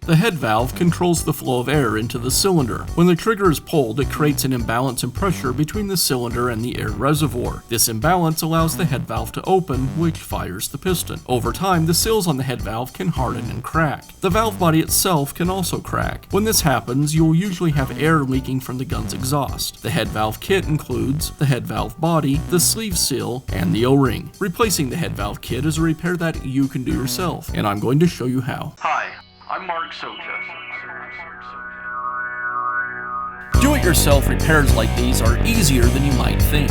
The head valve controls the flow of air into the cylinder. When the trigger is pulled, it creates an imbalance in pressure between the cylinder and the air reservoir. This imbalance allows the head valve to open, which fires the piston. Over time, the seals on the head valve can harden and crack. The valve body itself can also crack. When this happens, you'll usually have air leaking from the gun's exhaust. The head valve kit includes the head valve body, the sleeve seal, and the O-ring. Replacing the head valve kit is a repair that you can do yourself, and I'm going to show you how. Hi, I'm Mark Socha. Do-it-yourself repairs like these are easier than you might think.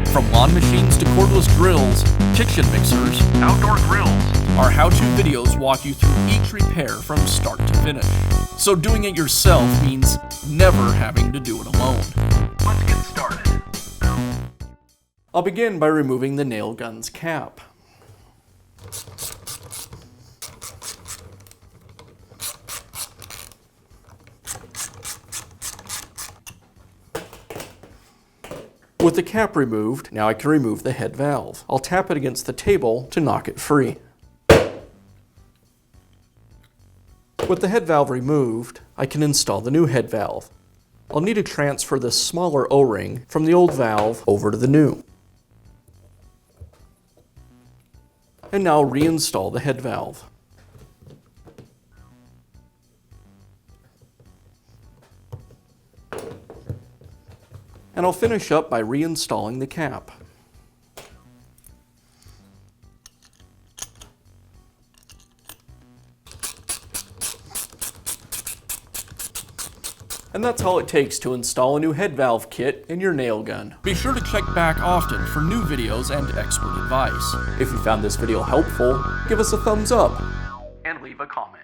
From lawn machines to cordless drills, kitchen mixers, Outdoor grills. our how-to videos walk you through each repair from start to finish. So doing it yourself means never having to do it alone. Let's get started. I'll begin by removing the nail gun's cap. With the cap removed, now I can remove the head valve. I'll tap it against the table to knock it free. With the head valve removed, I can install the new head valve. I'll need to transfer this smaller O-ring from the old valve over to the new. And now reinstall the head valve. And I'll finish up by reinstalling the cap. And that's all it takes to install a new head valve kit in your nail gun. Be sure to check back often for new videos and expert advice. If you found this video helpful, give us a thumbs up. And leave a comment.